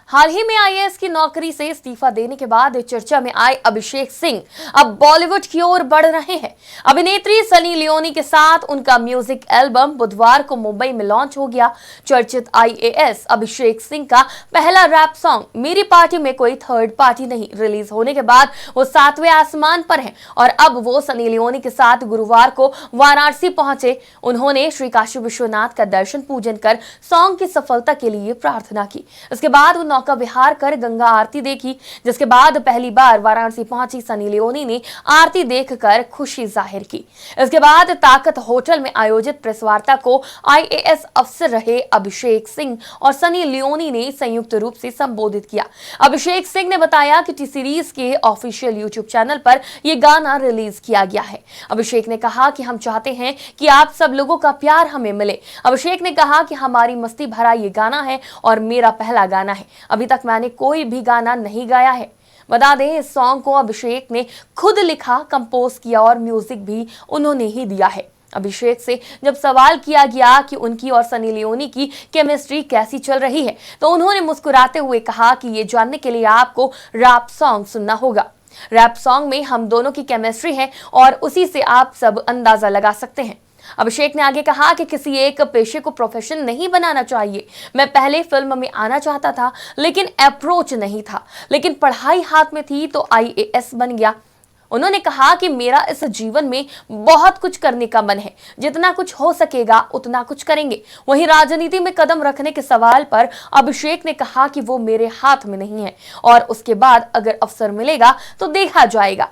हाल ही में आईएएस की नौकरी से इस्तीफा देने के बाद चर्चा में आए अभिषेक सिंह अब बॉलीवुड की ओर बढ़ रहे हैं। अभिनेत्री सनी लियोनी के साथ उनका म्यूजिक एल्बम बुधवार को मुंबई में लॉन्च हो गया। चर्चित आईएएस अभिषेक सिंह का पहला रैप सॉन्ग मेरी पार्टी में कोई थर्ड पार्टी नहीं रिलीज होने के बाद वो 7वें आसमान पर हैं और अब वो सनी लियोनी के साथ गुरुवार को वाराणसी पहुंचे। उन्होंने श्री काशी विश्वनाथ का दर्शन पूजन कर सॉन्ग की सफलता के लिए प्रार्थना की। इसके बाद वो नौका विहार कर गंगा आरती देखी, जिसके बाद पहली बार वाराणसी पहुंची सनी लियोनी ने आरती देखकर खुशी जाहिर की। इसके बाद ताकत होटल में आयोजित प्रेस वार्ता को आईएएस अफसर रहे अभिषेक सिंह और सनी लियोनी ने संयुक्त रूप से संबोधित किया। अभिषेक सिंह ने बताया कि टी सीरीज के ऑफिशियल यूट्यूब चैनल पर यह गाना रिलीज किया गया है। अभिषेक ने कहा कि हम चाहते हैं कि आप सब लोगों का प्यार हमें मिले। अभिषेक ने कहा कि हमारी मस्ती भरा ये गाना है और मेरा पहला गाना है। अभी तक मैंने कोई भी गाना नहीं गाया है। बता दें, इस सॉन्ग को अभिषेक ने खुद लिखा, कंपोज किया और म्यूजिक भी उन्होंने ही दिया है। अभिषेक से जब सवाल किया गया कि उनकी और सनी लियोनी की केमिस्ट्री कैसी चल रही है, तो उन्होंने मुस्कुराते हुए कहा कि ये जानने के लिए आपको रैप सॉन्ग सुनना होगा। रैप सॉन्ग में हम दोनों की केमिस्ट्री है और उसी से आप सब अंदाजा लगा सकते हैं। अभिषेक ने आगे कहा कि किसी एक पेशे को प्रोफेशन नहीं बनाना चाहिए। मैं पहले फिल्म में आना चाहता था, लेकिन अप्रोच नहीं था, लेकिन पढ़ाई हाथ में थी तो आईएएस बन गया। उन्होंने कहा कि मेरा इस जीवन में बहुत कुछ करने का मन है, जितना कुछ हो सकेगा उतना कुछ करेंगे। वहीं राजनीति में कदम रखने के सवाल पर अभिषेक ने कहा कि वो मेरे हाथ में नहीं है और उसके बाद अगर अवसर मिलेगा तो देखा जाएगा।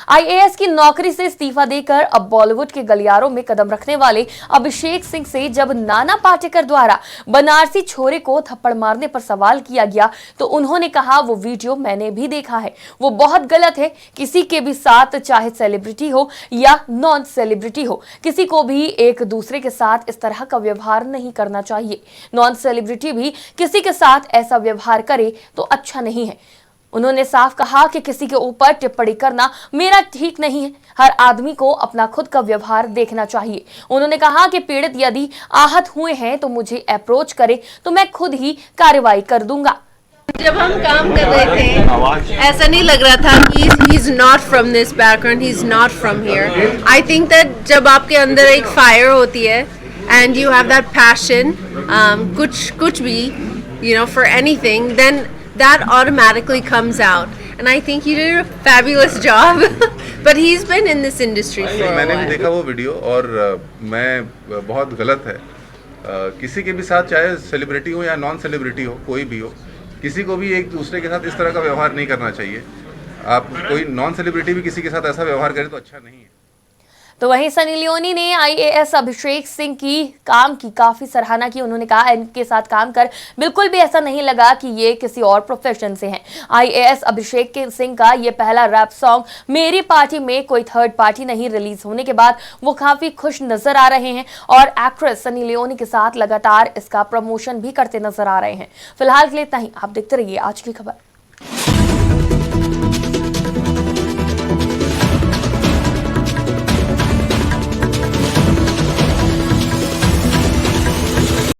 आईएएस की नौकरी से इस्तीफा देकर अब बॉलीवुड के गलियारों में कदम रखने वाले अभिषेक सिंह से जब नाना पाटेकर द्वारा बनारसी छोरे को थप्पड़ मारने पर सवाल किया गया, तो उन्होंने कहा वो वीडियो मैंने भी देखा है, वो बहुत गलत है। किसी के भी साथ, चाहे सेलिब्रिटी हो या नॉन सेलिब्रिटी हो, किसी को भी एक दूसरे के साथ इस तरह का व्यवहार नहीं करना चाहिए। नॉन सेलिब्रिटी भी किसी के साथ ऐसा व्यवहार करे तो अच्छा नहीं है। उन्होंने साफ कहा कि किसी के ऊपर टिप्पणी करना मेरा ठीक नहीं है। हर आदमी को अपना खुद का व्यवहार देखना चाहिए। उन्होंने कहा कि पीड़ित यदि आहत हुए हैं तो मुझे अप्रोच करे तो मैं खुद ही कार्रवाई कर दूंगा। जब हम काम कर रहे थे ऐसा नहीं लग रहा था कि he is not from this background, he is not from here. I think that जब आपके अंदर एक फायर होती है and you have that passion, कुछ भी, you know, for anything, then that automatically comes out, and I think he did a fabulous job. But he's been in this industry for a while. मैंने भी देखा वो video और मैं बहुत गलत है किसी के भी साथ, चाहे सेलिब्रिटी हो या नॉन सेलिब्रिटी हो, कोई भी हो, किसी को भी एक दूसरे के साथ इस तरह का व्यवहार नहीं करना चाहिए। आप कोई नॉन सेलिब्रिटी भी किसी के साथ ऐसा व्यवहार करे तो अच्छा नहीं है। तो वहीं सनी लियोनी ने आईएएस अभिषेक सिंह की काम की काफी सराहना की। उन्होंने कहा इनके साथ काम कर बिल्कुल भी ऐसा नहीं लगा कि ये किसी और प्रोफेशन से हैं। आईएएस अभिषेक सिंह का ये पहला रैप सॉन्ग मेरी पार्टी में कोई थर्ड पार्टी नहीं रिलीज होने के बाद वो काफी खुश नजर आ रहे हैं और एक्ट्रेस सनी लियोनी के साथ लगातार इसका प्रमोशन भी करते नजर आ रहे हैं। फिलहाल के लिए इतना ही। आप देखते रहिए आज की खबर।